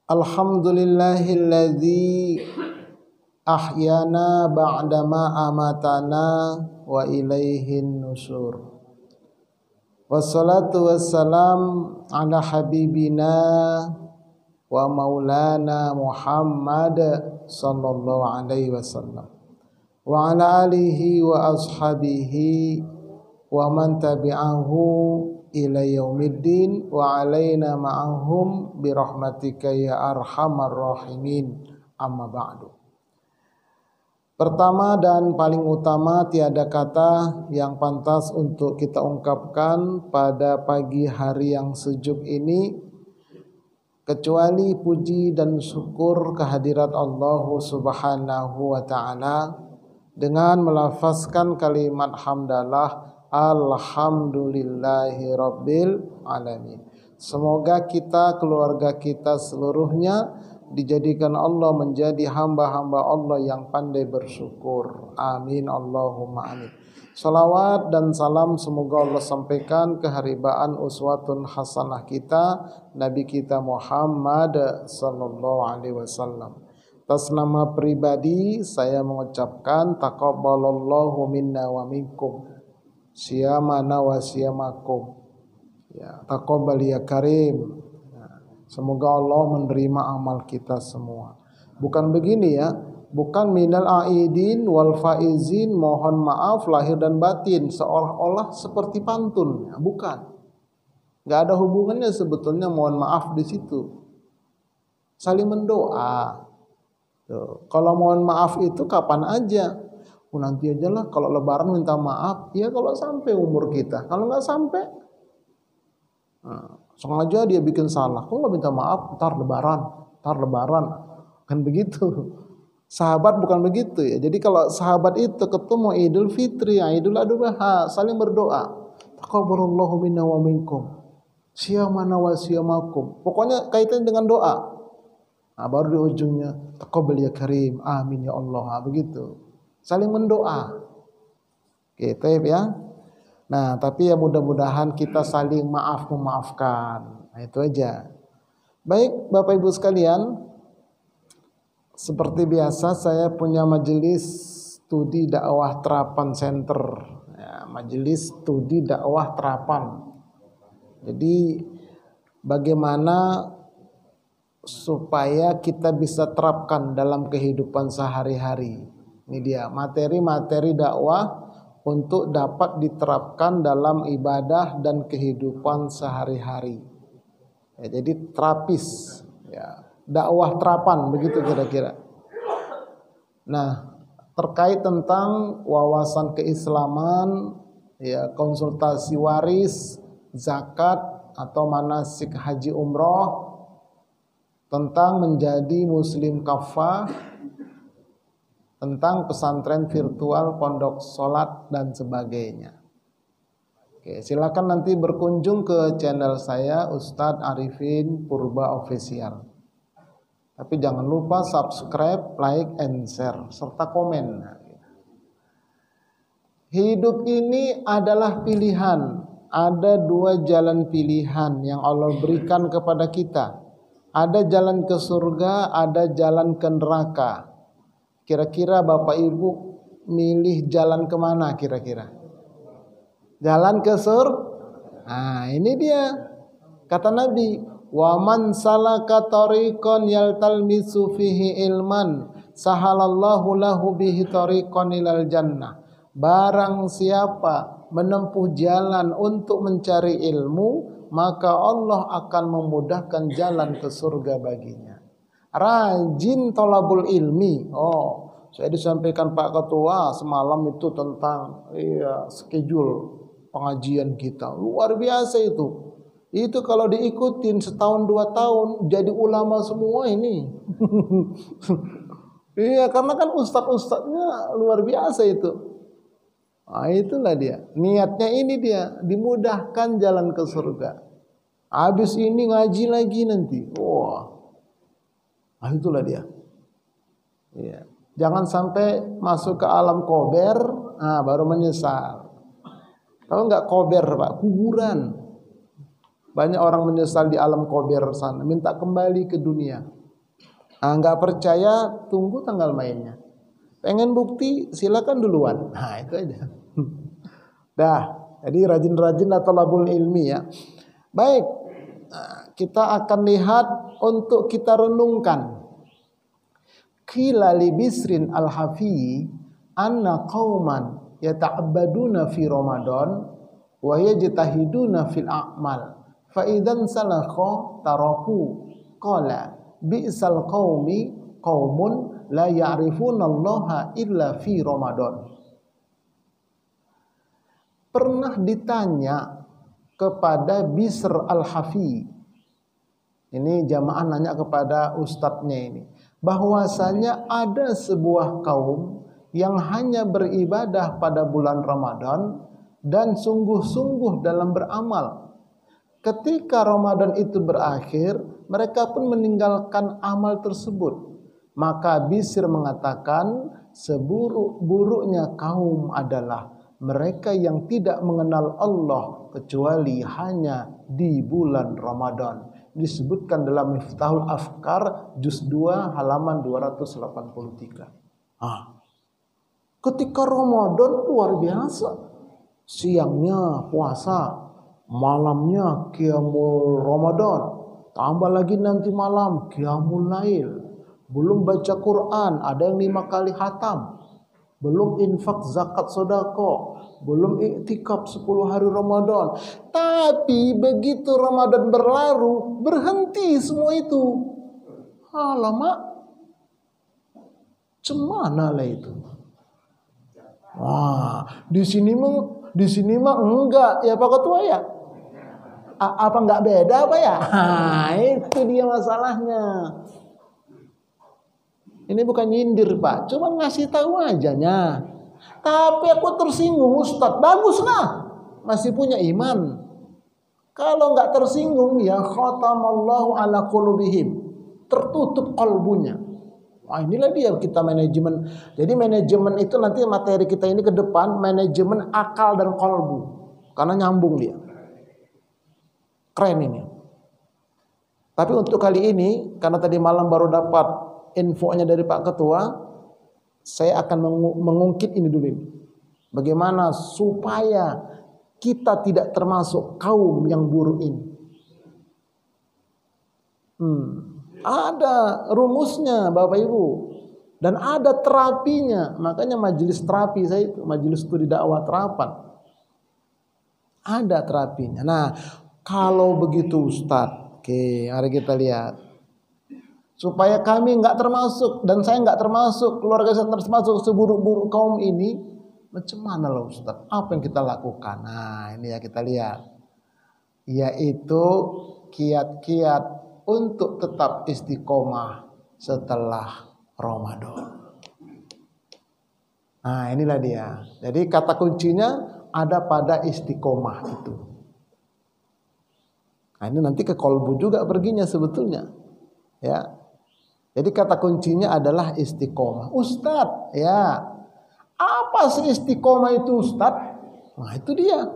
Alhamdulillahilladzi ahyana ba'dama amatana wa ilaihin nusur. Wassalatu wassalam ala habibina wa maulana Muhammad sallallahu alaihi wasallam wa ala alihi wa ashabihi wa man tabi'ahu ila yaumiddin wa alaina ma'ahum birahmatika ya arhamar rahimin, amma ba'du. Pertama dan paling utama, tiada kata yang pantas untuk kita ungkapkan pada pagi hari yang sejuk ini kecuali puji dan syukur kehadirat Allah Subhanahu wa ta'ala dengan melafazkan kalimat hamdalah alhamdulillahi rabbil alamin. Semoga kita, keluarga kita seluruhnya dijadikan Allah menjadi hamba-hamba Allah yang pandai bersyukur. Amin Allahumma amin. Salawat dan salam semoga Allah sampaikan keharibaan uswatun hasanah kita Nabi kita Muhammad sallallahu alaihi wasallam. Atas nama pribadi saya mengucapkan taqabbalallahu minna wa minkum siyamana wa siyamakum. Ya, taqabbal ya karim. Semoga Allah menerima amal kita semua. Bukan begini ya, bukan minal aidin wal faizin, mohon maaf lahir dan batin seolah-olah seperti pantun, bukan. Enggak ada hubungannya sebetulnya mohon maaf di situ. Saling mendoa. Tuh. Kalau mohon maaf itu kapan aja? Nanti aja lah kalau lebaran minta maaf, ya kalau sampai umur kita. Kalau nggak sampai, sengaja dia bikin salah. Kok nggak minta maaf? Ntar lebaran, kan begitu. Sahabat bukan begitu ya. Jadi kalau sahabat itu ketemu Idul Fitri, Idul Adha, saling berdoa. Taqabbalallahu minna wa minkum, siyamana wa siyamakum. Pokoknya kaitan dengan doa. Nah, baru di ujungnya taqabbal ya karim, amin ya Allah. Begitu. Saling mendoa. Gitu ya. Nah, tapi ya mudah-mudahan kita saling memaafkan. Nah, itu aja. Baik, Bapak Ibu sekalian, seperti biasa saya punya majelis studi dakwah Terapan Center. Ya, majelis studi dakwah Terapan. Jadi bagaimana supaya kita bisa terapkan dalam kehidupan sehari-hari. Ini dia materi-materi dakwah untuk dapat diterapkan dalam ibadah dan kehidupan sehari-hari. Ya, jadi terapis, ya, dakwah terapan begitu kira-kira. Nah, terkait tentang wawasan keislaman, ya, konsultasi waris, zakat atau manasik haji umroh, tentang menjadi muslim kafah, tentang pesantren virtual, pondok sholat dan sebagainya. Oke, silakan nanti berkunjung ke channel saya Ustadz Arifin Purba Official. Tapi jangan lupa subscribe, like, and share serta komen. Hidup ini adalah pilihan. Ada dua jalan pilihan yang Allah berikan kepada kita. Ada jalan ke surga, ada jalan ke neraka. Kira-kira Bapak Ibu milih jalan kemana kira-kira? Jalan ke surga? Nah, ini dia. Kata Nabi, "Wa man salaka tariqan yaltalmisu fihi ilman, sahalallahu lahu bihi tariqan ilal jannah." Barang siapa menempuh jalan untuk mencari ilmu, maka Allah akan memudahkan jalan ke surga baginya. Rajin tolabul ilmi. Oh, saya disampaikan Pak Ketua semalam itu tentang schedule pengajian kita. Luar biasa itu. Itu kalau diikutin setahun 2 tahun jadi ulama semua ini. Iya, karena kan ustadz-ustadznya luar biasa itu. Nah, itulah dia. Niatnya ini dia, dimudahkan jalan ke surga. Habis ini ngaji lagi nanti. Wah. Nah, itulah dia. Iya. Jangan sampai masuk ke alam kober, baru menyesal. Tahu nggak kober, Pak? Kuburan. Banyak orang menyesal di alam kubur sana, minta kembali ke dunia. Nggak percaya, tunggu tanggal mainnya. Pengen bukti, silakan duluan. Nah, itu aja. Dah, jadi rajin-rajinlah talabul ilmi ya. Baik, kita akan lihat untuk kita renungkan. Qila li Bisrin al-Hafi anna qauman yata'abbaduna fi Ramadan wa yajtahiduna fil a'mal fa idzan salakha taraku qala bi'sal qaumi qaumun la ya'rifunallaha illa fi Ramadan. Pernah ditanya kepada Bisr al-Hafi, ini jamaah nanya kepada ustadznya ini, bahwasanya ada sebuah kaum yang hanya beribadah pada bulan Ramadan dan sungguh-sungguh dalam beramal. Ketika Ramadan itu berakhir, mereka pun meninggalkan amal tersebut. Maka Bisr mengatakan, seburuk-buruknya kaum adalah mereka yang tidak mengenal Allah kecuali hanya di bulan Ramadan. Disebutkan dalam Miftahul Afkar juz 2 halaman 283. Ketika Ramadan luar biasa. Siangnya puasa, malamnya qiyamul Ramadan, tambah lagi nanti malam qiyamul lail. Belum baca Quran, ada yang 5 kali khatam. Belum infak zakat sedekah, belum iktikaf 10 hari Ramadan. Tapi begitu Ramadan berlalu, berhenti semua itu. Alamak, cemana lah itu. Wah, di sini mah enggak ya Pak Ketua ya. Apa enggak beda apa ya? Itu dia masalahnya. Ini bukan nyindir Pak, cuma ngasih tahu ajanya. Tapi aku tersinggung Ustadz, baguslah, masih punya iman. Kalau nggak tersinggung ya khatamallahu ala qulubihim, tertutup kalbunya. Wah, inilah dia kita manajemen. Jadi manajemen itu nanti materi kita ini ke depan manajemen akal dan kalbu, karena nyambung dia. Keren ini. Tapi untuk kali ini karena tadi malam baru dapat infonya dari Pak Ketua, saya akan mengungkit ini dulu. Bagaimana supaya kita tidak termasuk kaum yang buruk ini. Ada rumusnya Bapak Ibu. Dan ada terapinya. Makanya majelis terapi saya itu, majelis studi dakwah terapan. Ada terapinya. Nah, kalau begitu Ustadz, oke, mari kita lihat. Supaya kami nggak termasuk dan saya nggak termasuk, keluarga saya termasuk seburuk-buruk kaum ini, macam mana loh Ustaz? Apa yang kita lakukan? Nah, ini ya kita lihat, yaitu kiat-kiat untuk tetap istiqomah setelah Ramadan. Nah, inilah dia. Jadi kata kuncinya ada pada istiqomah itu. Nah, ini nanti ke kolbu juga perginya sebetulnya, ya. Jadi kata kuncinya adalah istiqomah. Ustadz, ya, apa sih istiqomah itu Ustadz? Nah itu dia.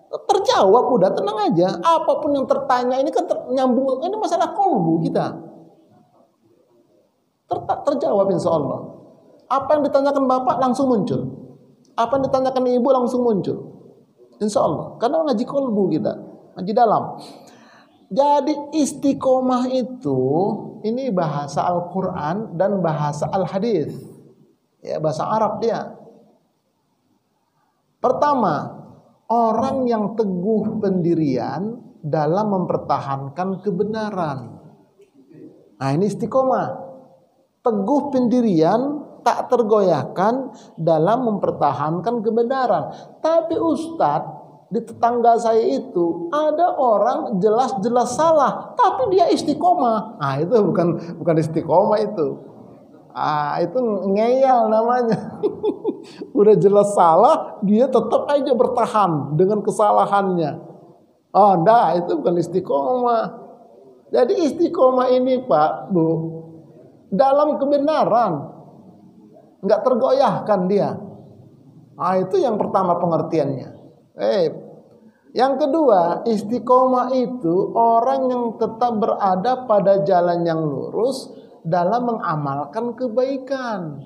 Terjawab udah, tenang aja. Apapun yang tertanya ini kan nyambung. Ini masalah kolbu kita. Terjawab insya Allah. Apa yang ditanyakan Bapak langsung muncul. Apa yang ditanyakan Ibu langsung muncul. Insya Allah. Karena ngaji kolbu kita. Ngaji dalam. Jadi istiqomah itu ini bahasa Al-Quran dan bahasa Al-Hadis. Ya, bahasa Arab dia. Pertama, orang yang teguh pendirian dalam mempertahankan kebenaran. Nah, ini istiqomah. Teguh pendirian, tak tergoyahkan dalam mempertahankan kebenaran. Tapi Ustadz, di tetangga saya itu ada orang jelas-jelas salah, tapi dia istiqomah. Ah, itu bukan istiqomah itu. Itu ngeyel namanya. Udah jelas salah, dia tetap aja bertahan dengan kesalahannya. Oh, enggak, itu bukan istiqomah. Jadi istiqomah ini Pak, Bu, dalam kebenaran, enggak tergoyahkan dia. Itu yang pertama pengertiannya. Yang kedua, istiqomah itu orang yang tetap berada pada jalan yang lurus dalam mengamalkan kebaikan.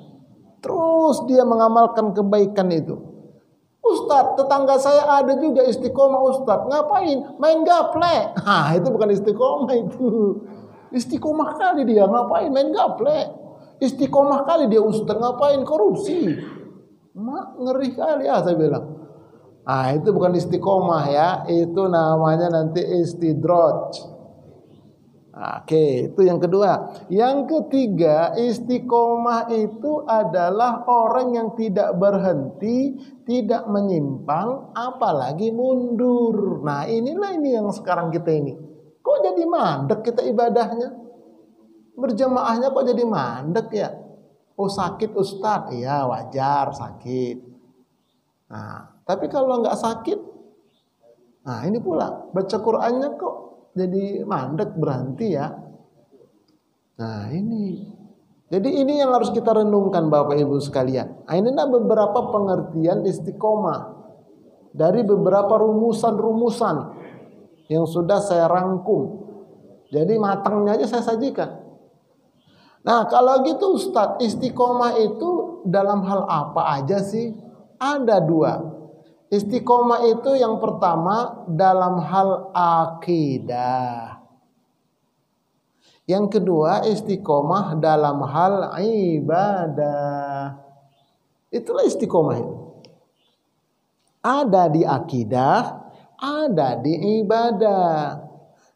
Terus dia mengamalkan kebaikan itu. Ustadz, tetangga saya ada juga istiqomah Ustadz. Ngapain? Main gaplek. Nah, itu bukan istiqomah itu. Istiqomah kali dia, ngapain? Main gaplek. Istiqomah kali dia Ustadz, ngapain? Korupsi. Ngeri kali ya saya bilang. Ah, itu bukan istiqomah ya, itu namanya nanti istidraj. Oke, itu yang kedua. Yang ketiga, istiqomah itu adalah orang yang tidak berhenti, tidak menyimpang, apalagi mundur. Nah, inilah ini yang sekarang kita ini. Kok jadi mandek kita ibadahnya? Berjamaahnya kok jadi mandek ya? Oh, sakit Ustadz. Iya, wajar sakit. Nah, tapi kalau nggak sakit, nah ini pula baca Qur'annya kok jadi mandek, berhenti ya. Nah ini, jadi ini yang harus kita renungkan Bapak Ibu sekalian. Nah, ini beberapa pengertian istiqomah dari beberapa rumusan-rumusan yang sudah saya rangkum. Jadi matangnya aja saya sajikan. Nah kalau gitu Ustadz, istiqomah itu dalam hal apa aja sih? Ada dua. Istiqomah itu yang pertama dalam hal akidah. Yang kedua istiqomah dalam hal ibadah. Itulah istiqomah itu. Ada di akidah, ada di ibadah.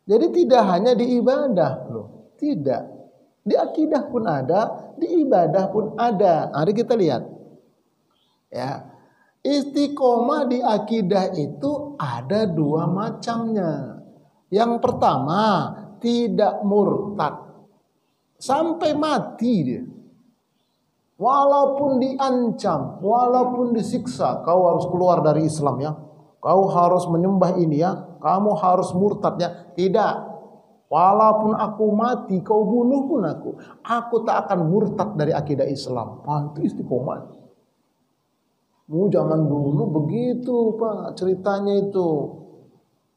Jadi tidak hanya di ibadah loh, tidak. Di akidah pun ada, di ibadah pun ada. Mari kita lihat. Ya. Istiqomah di akidah itu ada dua macamnya. Yang pertama, tidak murtad. Sampai mati dia. Walaupun diancam, walaupun disiksa, kau harus keluar dari Islam ya. Kau harus menyembah ini ya. Kamu harus murtad ya. Tidak. Walaupun aku mati, kau bunuh pun aku tak akan murtad dari akidah Islam. Itu istiqomah. Zaman dulu begitu Pak ceritanya itu.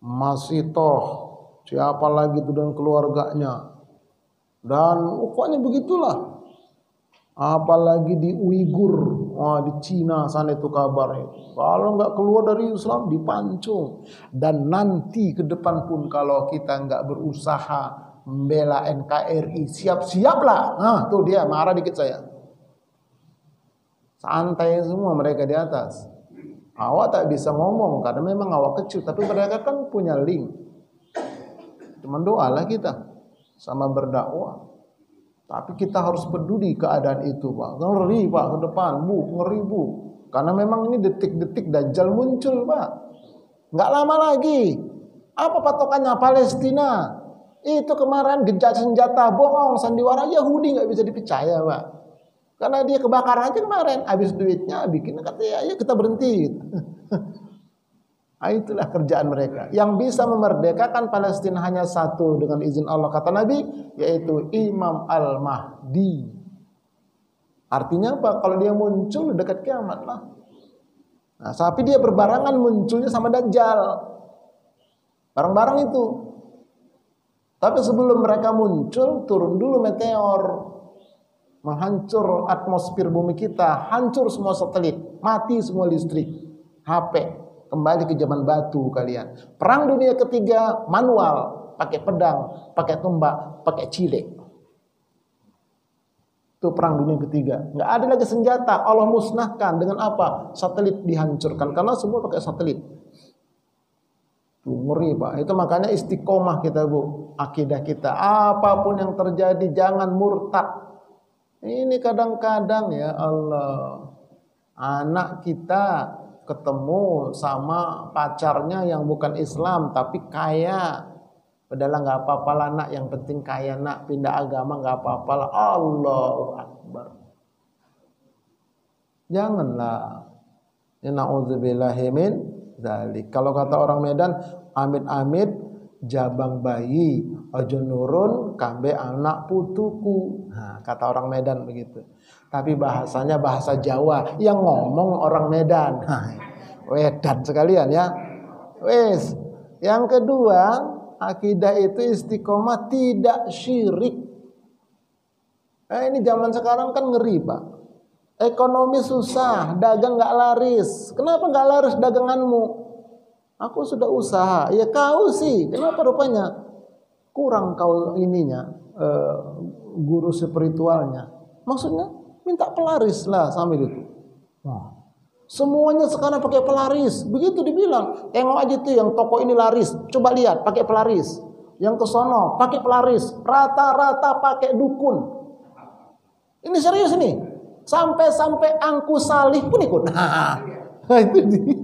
Masih toh siapa lagi itu dan keluarganya. Dan pokoknya begitulah. Apalagi di Uighur, di Cina sana itu kabarnya. Kalau nggak keluar dari Islam dipancung. Dan nanti ke depan pun kalau kita nggak berusaha membela NKRI, siap-siaplah. Nah tuh dia marah dikit saya. Santai semua mereka di atas. Awak tak bisa ngomong karena memang awak kecil, tapi mereka kan punya link. Cuma doalah kita sama berdakwah. Tapi kita harus peduli keadaan itu, Pak. Ngeri, Pak, ke depan, Bu, ngeri, Bu. Karena memang ini detik-detik Dajjal muncul, Pak. Nggak lama lagi. Apa patokannya? Palestina. Itu kemarin gejat senjata, bohong, sandiwara Yahudi nggak bisa dipercaya, Pak. Karena dia kebakaran aja kemarin, habis duitnya bikin katanya, ya kita berhenti. Nah, itulah kerjaan mereka. Yang bisa memerdekakan Palestina hanya satu dengan izin Allah kata Nabi, yaitu Imam Al-Mahdi. Artinya apa? Kalau dia muncul dekat kiamat lah. Nah, tapi dia berbarangan munculnya sama Dajjal. Barang-barang itu. Tapi sebelum mereka muncul, turun dulu meteor. Menghancur atmosfer bumi kita, hancur semua satelit, mati semua listrik, HP, kembali ke zaman batu kalian. Perang dunia ketiga manual, pakai pedang, pakai tombak, pakai cilek. Itu perang dunia ketiga. Nggak ada lagi senjata, Allah musnahkan dengan apa? Satelit dihancurkan karena semua pakai satelit. Tuh ngeri Pak. Itu makanya istiqomah kita Bu, akidah kita. Apapun yang terjadi jangan murtad. Ini kadang-kadang ya Allah, anak kita ketemu sama pacarnya yang bukan Islam tapi kaya. Padahal nggak apa-apa lah nak, yang penting kaya nak, pindah agama nggak apa-apa lah. Allahu Akbar. Janganlah. Na'udzubillahi min dzalik. Kalau kata orang Medan, amit-amit jabang bayi ojo nurun kambe anak putuku. Nah, kata orang Medan begitu. Tapi bahasanya bahasa Jawa yang ngomong orang Medan. Nah, wedan sekalian ya. Wes. Yang kedua, akidah itu istiqomah tidak syirik. Ini zaman sekarang kan ngeri, Pak. Ekonomi susah, dagang nggak laris. Kenapa nggak laris daganganmu? Aku sudah usaha. Ya kau sih, kenapa rupanya kurang kau ininya, guru spiritualnya? Maksudnya minta pelaris lah sambil itu. Wah. Semuanya sekarang pakai pelaris. Begitu dibilang. Tengok aja tuh yang toko ini laris. Coba lihat pakai pelaris. Yang ke sono pakai pelaris. Rata-rata pakai dukun. Ini serius nih. Sampai Angku Salih pun ikut. Nah, itu dia.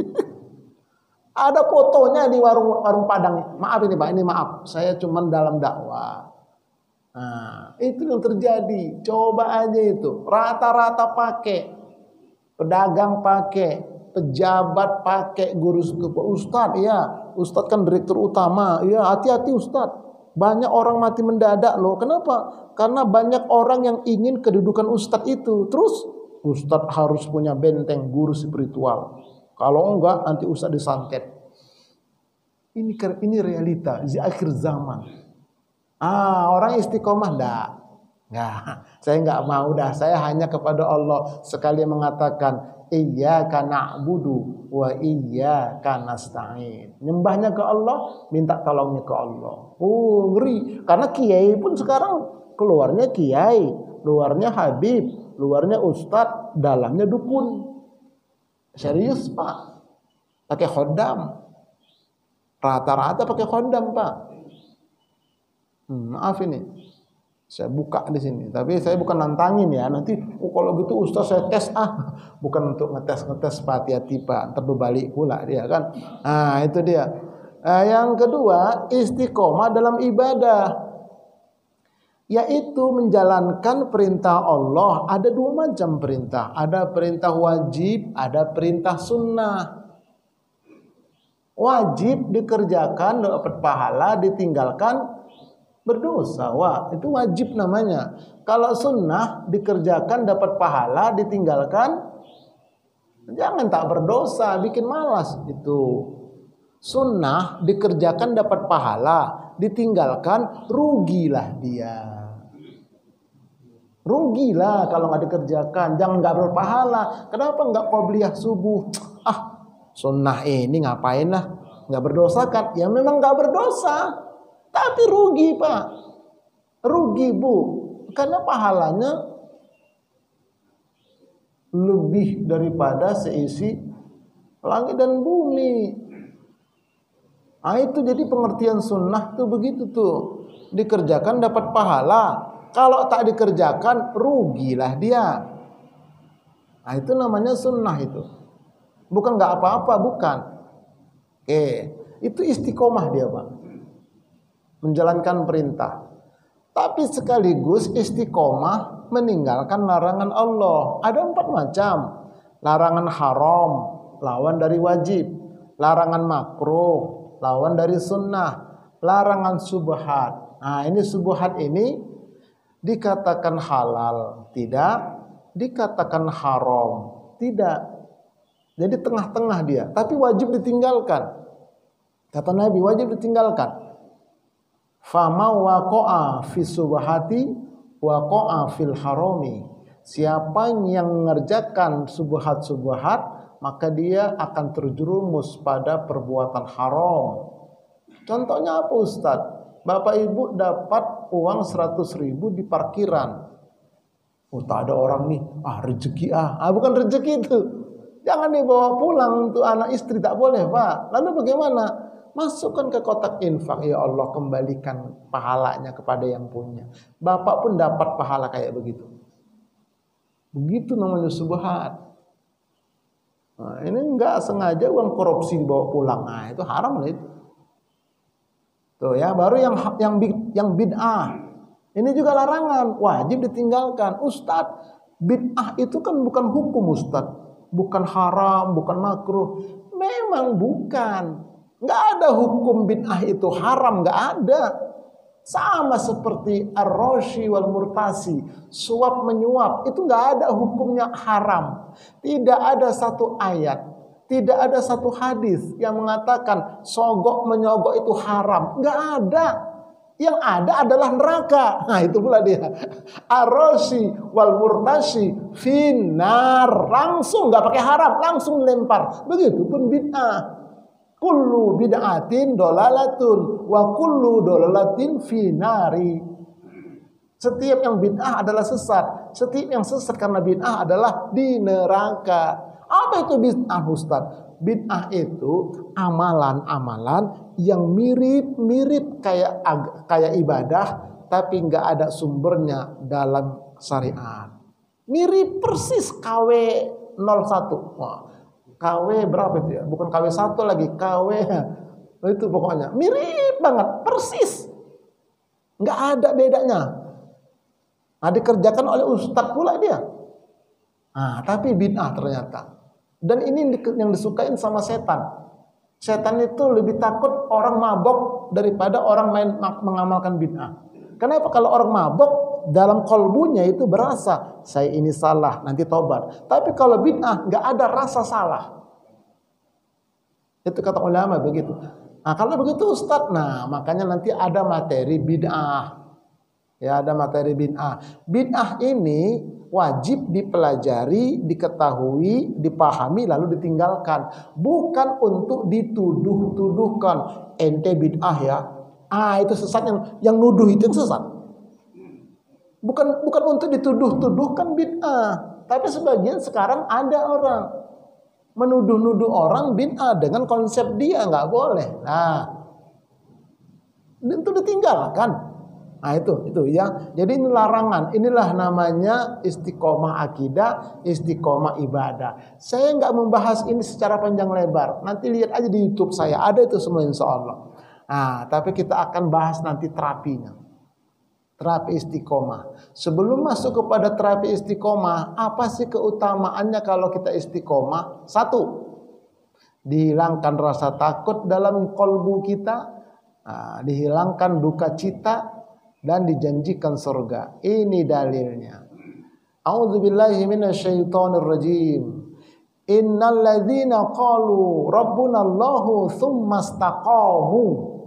Ada fotonya di warung Padang. Maaf ini Pak, ini maaf. Saya cuma dalam dakwah. Nah, itu yang terjadi. Coba aja itu. Rata-rata pakai. Pedagang pakai, pejabat pakai, guru ustadz ya, ustadz kan direktur utama, ya hati-hati ustadz, banyak orang mati mendadak loh. Kenapa? Karena banyak orang yang ingin kedudukan ustadz itu. Terus ustadz harus punya benteng guru spiritual. Kalau enggak nanti ustadz disantet. Ini realita di akhir zaman. Orang istiqomah enggak. Nah, saya nggak mau dah. Saya hanya kepada Allah sekali mengatakan iyyaka na'budu wa iyyaka nasta'in. Nyembahnya ke Allah, minta tolongnya ke Allah. Oh, ngeri. Karena kiai pun sekarang keluarnya kiai, luarnya habib, luarnya ustadz, dalamnya dukun. Serius, Pak. Pakai khodam. Rata-rata pakai khodam, Pak. Maaf ini. Saya buka di sini, tapi saya bukan nantangin ya. Nanti kalau gitu Ustaz saya tes bukan untuk ngetes hati-hati Pak, terbalik pula dia kan. Nah, itu dia. Yang kedua, istiqomah dalam ibadah, yaitu menjalankan perintah Allah. Ada dua macam perintah, ada perintah wajib, ada perintah sunnah. Wajib dikerjakan dapat pahala, ditinggalkan berdosa. Wah, itu wajib namanya. Kalau sunnah dikerjakan dapat pahala, ditinggalkan jangan tak berdosa, bikin malas itu. Sunnah dikerjakan dapat pahala, ditinggalkan rugilah dia. Rugilah kalau nggak dikerjakan, jangan nggak berpahala. Kenapa nggak qobliyah subuh? Sunnah ini ngapain lah? Nggak berdosa kan? Ya memang nggak berdosa. Tapi rugi Pak, rugi Bu, karena pahalanya lebih daripada seisi langit dan bumi. Itu jadi pengertian sunnah tuh begitu tuh, dikerjakan dapat pahala, kalau tak dikerjakan rugilah dia. Itu namanya sunnah itu, bukan nggak apa-apa, bukan. Itu istiqomah dia Pak. Menjalankan perintah, tapi sekaligus istiqomah meninggalkan larangan Allah. Ada 4 macam. Larangan haram, lawan dari wajib. Larangan makruh, lawan dari sunnah. Larangan subhat. Ini subhat ini dikatakan halal, tidak. Dikatakan haram, tidak. Jadi tengah-tengah dia, tapi wajib ditinggalkan. Kata Nabi, wajib ditinggalkan. Fama waqa'a fi subhati waqa'a fil harami. Siapa yang mengerjakan subhat-subhat, maka dia akan terjerumus pada perbuatan haram. Contohnya apa Ustaz? Bapak Ibu dapat uang 100.000 di parkiran. Tak ada orang nih, rezeki bukan rezeki itu. Jangan dibawa pulang untuk anak istri, tak boleh Pak. Lalu bagaimana? Masukkan ke kotak infak, ya Allah kembalikan pahalanya kepada yang punya. Bapak pun dapat pahala kayak begitu. Begitu namanya subhat. Ini enggak sengaja uang korupsi dibawa pulang. Itu haram lah itu. Tuh ya, baru yang bid'ah. Ini juga larangan, wajib ditinggalkan. Ustadz, bid'ah itu kan bukan hukum Ustadz. Bukan haram, bukan makruh. Memang bukan. Nggak ada hukum bid'ah itu haram, nggak ada. Sama seperti ar-rashi wal murtasi, suap menyuap, itu nggak ada hukumnya haram. Tidak ada satu ayat Tidak ada satu hadis yang mengatakan sogok menyogok itu haram. Nggak ada. Yang ada adalah neraka. Nah itu pula dia. Arosi wal murtasi finar. Langsung nggak pakai haram, langsung lempar. Begitupun bid'ah. Kullu bid'atin dolalatun wa kullu dolalatin finari. Setiap yang bid'ah adalah sesat. Setiap yang sesat karena bid'ah adalah di neraka. Apa itu bid'ah, Ustaz? Bid'ah itu amalan-amalan yang mirip-mirip kayak ibadah, tapi nggak ada sumbernya dalam syariat. Mirip persis KW 01. Wah, KW berapa itu ya? Bukan KW 1 lagi, KW itu pokoknya mirip banget, persis. Nggak ada bedanya. Nah, dikerjakan oleh ustadz pula dia. Nah, tapi bid'ah ternyata. Dan ini yang disukain sama setan. Setan itu lebih takut orang mabok daripada orang main mengamalkan bid'ah. Kenapa? Kalau orang mabok, dalam kolbunya itu berasa, saya ini salah, nanti tobat. Tapi kalau bid'ah, nggak ada rasa salah. Itu kata ulama begitu. Nah, kalau begitu Ustadz, nah makanya nanti ada materi bid'ah. Ya, ada materi bid'ah. Bid'ah ini wajib dipelajari, diketahui, dipahami, lalu ditinggalkan. Bukan untuk dituduh-tuduhkan. Ente bid'ah ya. Itu sesat, yang nuduh itu sesat. Bukan untuk dituduh-tuduhkan bid'ah. Tapi sebagian sekarang ada orang menuduh-nuduh orang bid'ah dengan konsep dia, nggak boleh. Nah, itu ditinggalkan. Nah itu ya. Jadi ini larangan. Inilah namanya istiqomah akidah, istiqomah ibadah. Saya nggak membahas ini secara panjang lebar. Nanti lihat aja di YouTube saya, ada itu semua insya Allah. Nah, tapi kita akan bahas nanti terapinya. Terapi istiqomah. Sebelum masuk kepada terapi istiqomah, apa sih keutamaannya kalau kita istiqomah? 1, dihilangkan rasa takut dalam kolbu kita, dihilangkan duka cita, dan dijanjikan surga. Ini dalilnya. A'udzubillahi minasyaitonirrajim. Innal ladzina qalu rabbunallahu tsumma istaqamu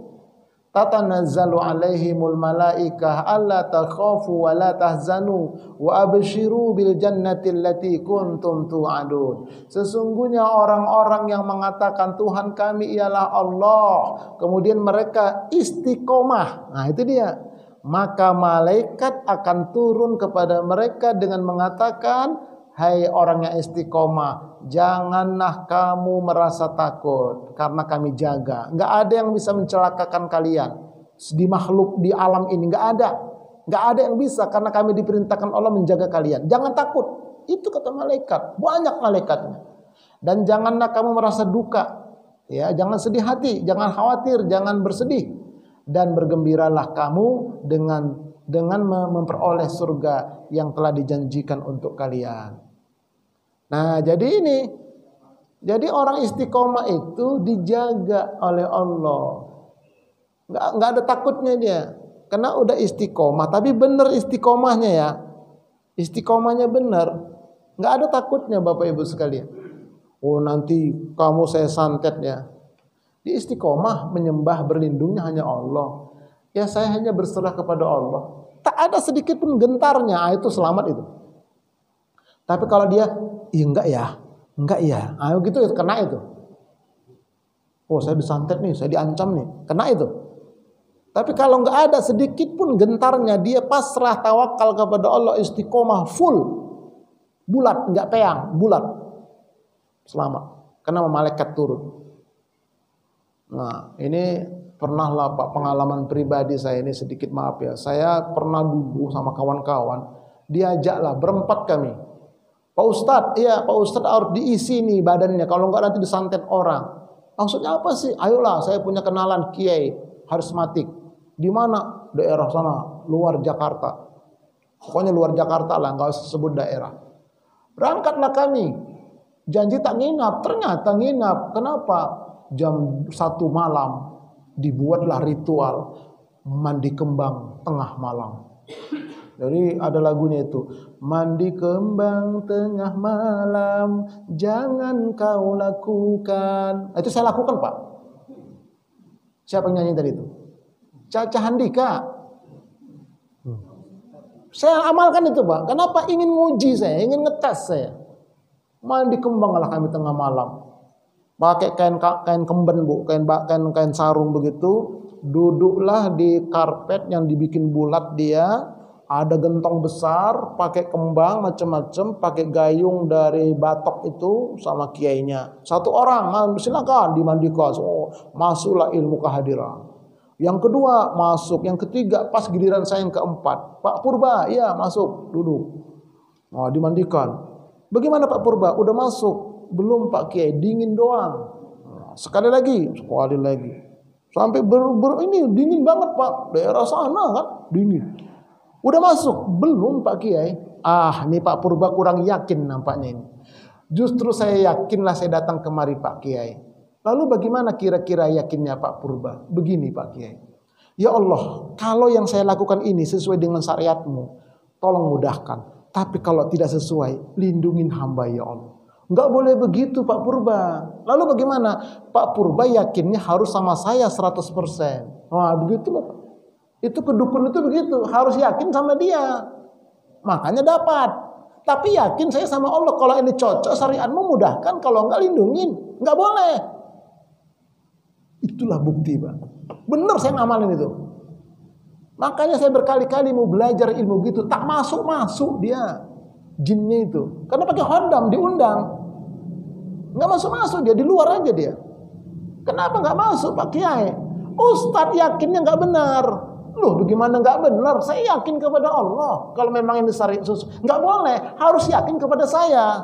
tatanazzalu alaihimul malaikah alla takhafu wa la tahzanu wa abshiru bil jannati allati kuntum tu'adun. Sesungguhnya orang-orang yang mengatakan Tuhan kami ialah Allah, kemudian mereka istiqomah. Nah, itu dia. Maka malaikat akan turun kepada mereka dengan mengatakan, hai orang yang istiqomah, janganlah kamu merasa takut karena kami jaga. Nggak ada yang bisa mencelakakan kalian di makhluk di alam ini, nggak ada yang bisa karena kami diperintahkan Allah menjaga kalian. Jangan takut, itu kata malaikat, banyak malaikatnya. Dan janganlah kamu merasa duka, ya, jangan sedih hati, jangan khawatir, jangan bersedih. Dan bergembiralah kamu dengan memperoleh surga yang telah dijanjikan untuk kalian. Nah, jadi orang istiqomah itu dijaga oleh Allah. Nggak ada takutnya dia, karena udah istiqomah. Tapi benar istiqomahnya ya, istiqomahnya benar. Nggak ada takutnya Bapak Ibu sekalian. Oh nanti kamu saya santet ya. Di istiqomah menyembah berlindungnya hanya Allah. Ya saya hanya berserah kepada Allah. Tak ada sedikit pun gentarnya, itu selamat itu. Tapi kalau dia, enggak ya, gitu kena itu. Oh saya disantet nih, saya diancam nih, kena itu. Tapi kalau enggak ada sedikit pun gentarnya, dia pasrah tawakal kepada Allah, istiqomah full, bulat, enggak peang, bulat, selamat. Karena malaikat turun. Nah ini pernah lah Pak, pengalaman pribadi saya ini sedikit maaf ya. Saya pernah dulu sama kawan-kawan, diajaklah berempat kami. Pak Ustadz, iya Pak Ustadz harus diisi nih badannya, kalau enggak nanti disantet orang. Maksudnya apa sih? Ayolah, saya punya kenalan kiai harismatik. Di mana? Daerah sana, luar Jakarta. Pokoknya luar Jakarta lah, enggak usah sebut daerah. Berangkatlah kami. Janji tak nginap, ternyata nginap. Kenapa? Jam 1 malam dibuatlah ritual mandi kembang tengah malam. Jadi ada lagunya itu, mandi kembang tengah malam, jangan kau lakukan. Itu saya lakukan, Pak. Siapa yang nyanyi tadi itu? Caca Handika. Saya amalkan itu, Pak. Kenapa? Ingin nguji saya, ingin ngetes saya. Mandi kembang lah kami tengah malam. Pakai kain kemben, Bu, kain sarung begitu. Duduklah di karpet yang dibikin bulat dia. Ada gentong besar, pakai kembang macam-macam, pakai gayung dari batok itu sama kiainya. Satu orang, silakan dimandikan. Oh, masuklah ilmu kehadiran. Yang kedua masuk, yang ketiga pas giliran saya yang keempat. Pak Purba, iya masuk, duduk. Nah, dimandikan. Bagaimana Pak Purba? Udah masuk? Belum Pak Kiai, dingin doang. Nah, sekali lagi. Sampai ini dingin banget Pak. Daerah sana kan dingin. Udah masuk? Belum Pak Kiai. Ini Pak Purba kurang yakin nampaknya ini. Justru saya yakinlah saya datang kemari Pak Kiai. Lalu bagaimana kira-kira yakinnya Pak Purba? Begini Pak Kiai. Ya Allah, kalau yang saya lakukan ini sesuai dengan syariat-Mu, tolong mudahkan. Tapi kalau tidak sesuai, lindungin hamba ya Allah. Enggak boleh begitu Pak Purba. Lalu bagaimana? Pak Purba yakinnya harus sama saya 100%. Wah begitu Pak. Itu kedukun itu begitu, harus yakin sama dia. Makanya dapat. Tapi yakin saya sama Allah, kalau ini cocok syariatmu mudahkan, kalau enggak lindungin. Enggak boleh. Itulah bukti, Pak. Benar saya ngamalin itu. Makanya saya berkali-kali mau belajar ilmu gitu, tak masuk-masuk dia. Jinnya itu. Karena pakai khodam, diundang. Enggak masuk-masuk dia, di luar aja dia. Kenapa enggak masuk Pak Kiai? Ustadz yakinnya enggak benar. Loh bagaimana enggak benar? Saya yakin kepada Allah. Kalau memang ini syariat susu, enggak boleh, harus yakin kepada saya.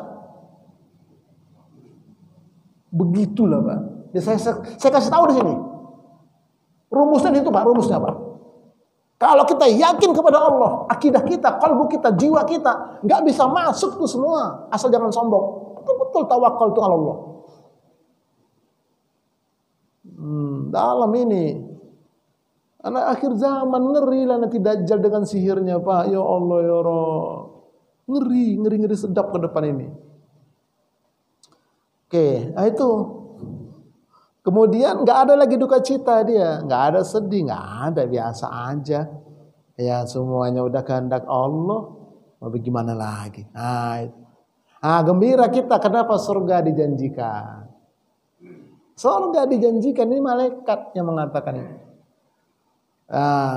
Begitulah Pak. Ya, saya kasih tahu di sini. Rumusnya itu Pak, rumusnya Pak. Kalau kita yakin kepada Allah, akidah kita, kalbu kita, jiwa kita, enggak bisa masuk tuh semua. Asal jangan sombong. Betul-betul tawakal itu Allah. Dalam ini. Anak akhir zaman ngeri lah nanti Dajjal dengan sihirnya Pak. Ya Allah ya Rabb. Ngeri sedap ke depan ini. Oke, nah itu. Kemudian nggak ada lagi duka cita dia, nggak ada sedih, nggak ada, biasa aja. Ya semuanya udah kehendak Allah. Mau bagaimana lagi? Gembira kita. Kenapa surga dijanjikan? Surga dijanjikan, ini malaikat yang mengatakan ini.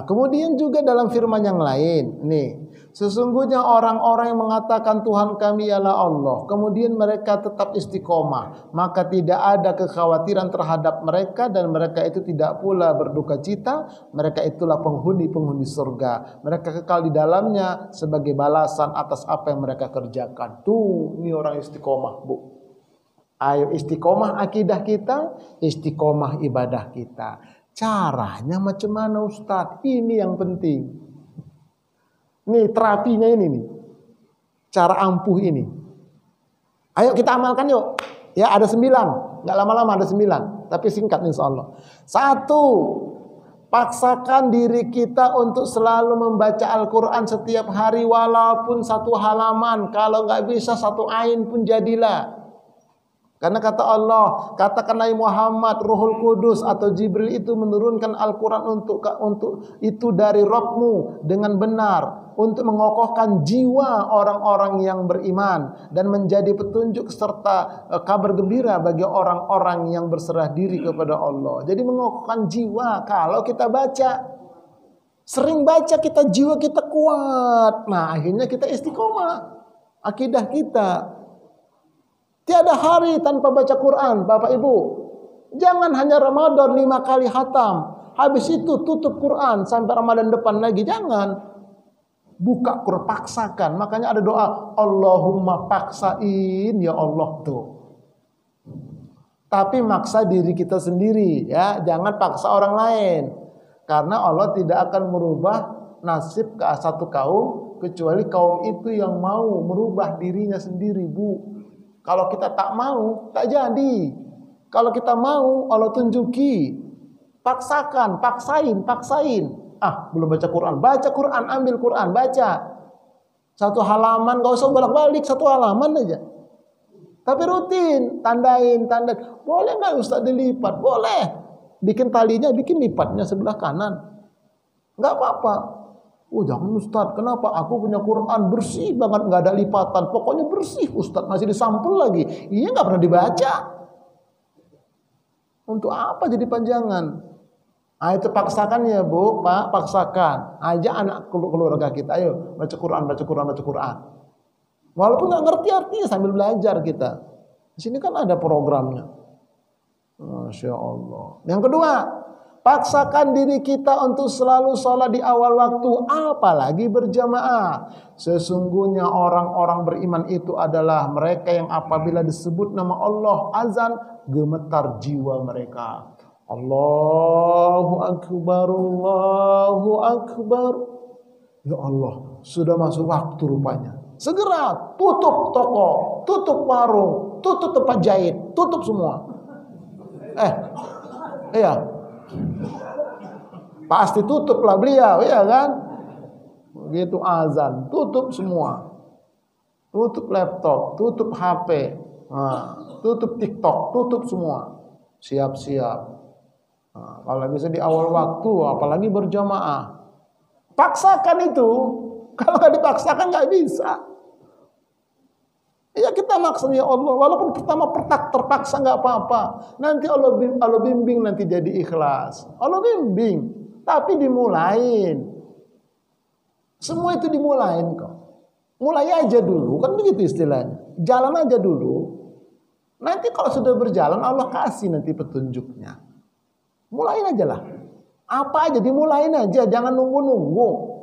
Kemudian juga dalam firman yang lain, nih, sesungguhnya orang-orang yang mengatakan Tuhan kami ialah Allah, kemudian mereka tetap istiqomah, maka tidak ada kekhawatiran terhadap mereka dan mereka itu tidak pula berduka cita. Mereka itulah penghuni-penghuni surga. Mereka kekal di dalamnya sebagai balasan atas apa yang mereka kerjakan. Tuh, ini orang istiqomah, Bu. Ayo istiqomah akidah kita, istiqomah ibadah kita. Caranya macam mana Ustadz? Ini yang penting. Nih terapinya ini nih. Cara ampuh ini. Ayo kita amalkan yuk. Ya ada 9. Gak lama-lama ada 9. Tapi singkat insya Allah. 1. Paksakan diri kita untuk selalu membaca Al-Quran setiap hari. Walaupun 1 halaman. Kalau gak bisa 1 ain pun jadilah. Karena kata Allah, katakan Nabi Muhammad, Ruhul Kudus atau Jibril itu menurunkan Al-Quran untuk itu dari Rabbmu dengan benar, untuk mengokohkan jiwa orang-orang yang beriman dan menjadi petunjuk serta kabar gembira bagi orang-orang yang berserah diri kepada Allah. Jadi mengokohkan jiwa kalau kita baca. Sering baca kita, jiwa kita kuat. Nah akhirnya kita istiqomah akidah kita. Tiada hari tanpa baca Quran, Bapak Ibu. Jangan hanya Ramadan 5 kali khatam. Habis itu tutup Quran sampai Ramadan depan lagi. Jangan. Buka Quran, paksakan. Makanya ada doa, Allahumma paksain ya Allah tuh. Tapi maksa diri kita sendiri ya. Jangan paksa orang lain. Karena Allah tidak akan merubah nasib ke satu kaum kecuali kaum itu yang mau merubah dirinya sendiri, Bu. Kalau kita tak mau, tak jadi. Kalau kita mau, Allah tunjuki. Paksakan, paksain. belum baca Quran. Baca Quran, ambil Quran, baca. Satu halaman, gak usah bolak-balik, satu halaman aja. Tapi rutin, tandain. Boleh nggak Ustaz dilipat? Boleh. Bikin talinya, bikin lipatnya sebelah kanan. Nggak apa-apa. Oh jangan Ustaz, kenapa? Aku punya Quran bersih banget, nggak ada lipatan. Pokoknya bersih Ustaz, masih disampul lagi. Iya nggak pernah dibaca. Untuk apa jadi panjangan? Itu paksakan ya Bu, Pak, paksakan. Ajak anak keluarga kita, ayo baca Quran. Walaupun nggak ngerti artinya sambil belajar kita. Di sini kan ada programnya. Masya Allah. Yang kedua, paksakan diri kita untuk selalu sholat di awal waktu, apalagi berjamaah. Sesungguhnya orang-orang beriman itu adalah mereka yang apabila disebut nama Allah azan, gemetar jiwa mereka. Allahu Akbar, Allahu Akbar. Ya Allah, sudah masuk waktu rupanya. Segera tutup toko, tutup warung, tutup tempat jahit, tutup semua. Iya. Pasti tutuplah beliau, ya kan? Begitu azan, tutup semua. Tutup laptop, tutup HP, tutup TikTok, tutup semua. Siap-siap. Kalau bisa di awal waktu, apalagi berjamaah. Paksakan itu. Kalau nggak dipaksakan nggak bisa. Ya kita maksa ya Allah. Walaupun pertama terpaksa nggak apa-apa. Nanti Allah bimbing nanti jadi ikhlas. Allah bimbing. Tapi dimulain. Semua itu dimulain kok. Mulai aja dulu. Kan begitu istilahnya. Jalan aja dulu. Nanti kalau sudah berjalan Allah kasih nanti petunjuknya. Mulain aja lah. Apa aja dimulain aja. Jangan nunggu-nunggu.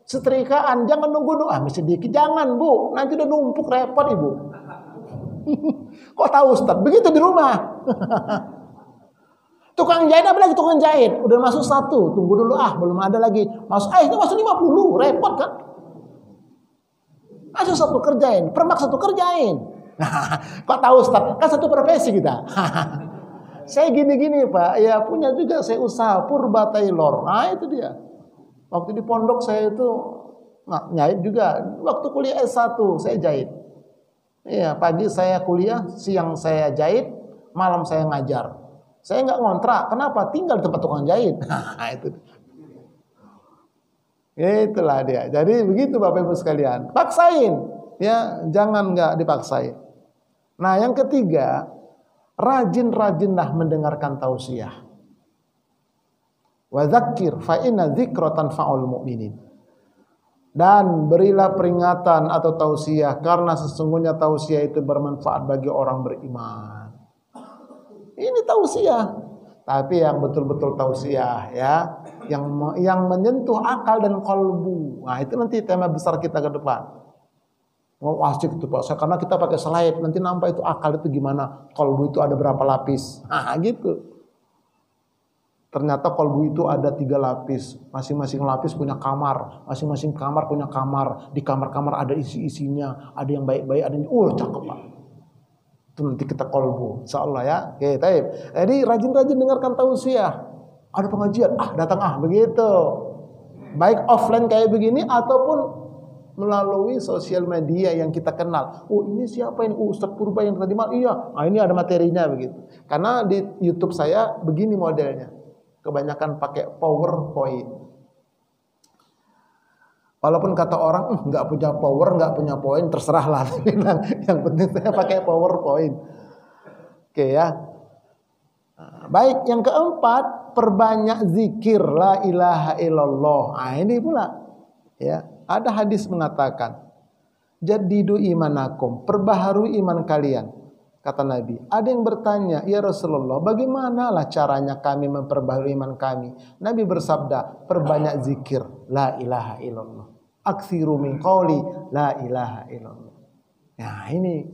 Setrikaan jangan nunggu-nunggu. Sedikit jangan Bu. Nanti udah numpuk repot Ibu. Kok tahu Ustaz? Begitu di rumah. Tukang jahit apa lagi tukang jahit? Udah masuk 1. Tunggu dulu belum ada lagi. Itu masuk 50. Repot kan? Masuk 1 kerjain. Permak 1 kerjain. Kok tahu Ustaz? Kan 1 profesi kita. Saya gini-gini Pak, ya punya juga saya usaha Purba Tailor. Itu dia. Waktu di pondok saya itu nyahit juga. Waktu kuliah S1 saya jahit. Iya, pagi saya kuliah, siang saya jahit, malam saya ngajar. Saya nggak ngontrak. Kenapa? Tinggal di tempat tukang jahit. Itu. Itulah dia. Jadi begitu Bapak Ibu sekalian. Paksain, ya jangan nggak dipaksain. Nah yang ketiga, rajin-rajinlah mendengarkan tausiah. Wa dzakir fa inna dzikra tanfa'ul mu'minin. Dan berilah peringatan atau tausiah karena sesungguhnya tausiah itu bermanfaat bagi orang beriman. Ini tausiah. Tapi yang betul-betul tausiah ya, yang menyentuh akal dan kalbu. Nah, itu nanti tema besar kita ke depan. Asik itu Pak, karena kita pakai slide nanti nampak itu akal itu gimana, kolbu itu ada berapa lapis, gitu. Ternyata kolbu itu ada 3 lapis, masing-masing lapis punya kamar, masing-masing kamar punya kamar, di kamar-kamar ada isi-isinya, ada yang baik-baik, ada yang cakep Pak. Itu nanti kita kolbu, insyaallah ya. Oke, baik. Jadi rajin-rajin dengarkan tausiah. Ada pengajian, datang begitu. Baik offline kayak begini ataupun melalui sosial media yang kita kenal. Ini siapa ini? Ustaz Purba yang tadi malam. Iya. Ini ada materinya begitu. Karena di YouTube saya begini modelnya. Kebanyakan pakai PowerPoint. Walaupun kata orang nggak punya power, nggak punya poin, terserahlah. Yang penting saya pakai PowerPoint. Oke ya. Baik, yang keempat, perbanyak zikir la ilaha illallah. Ini pula ya. Ada hadis mengatakan, jadidu imanakum, perbaharui iman kalian. Kata Nabi, ada yang bertanya, ya Rasulullah, bagaimanalah caranya kami memperbaharui iman kami? Nabi bersabda, perbanyak zikir, la ilaha illallah. Aksiru min qawli, la ilaha illallah. Nah ini,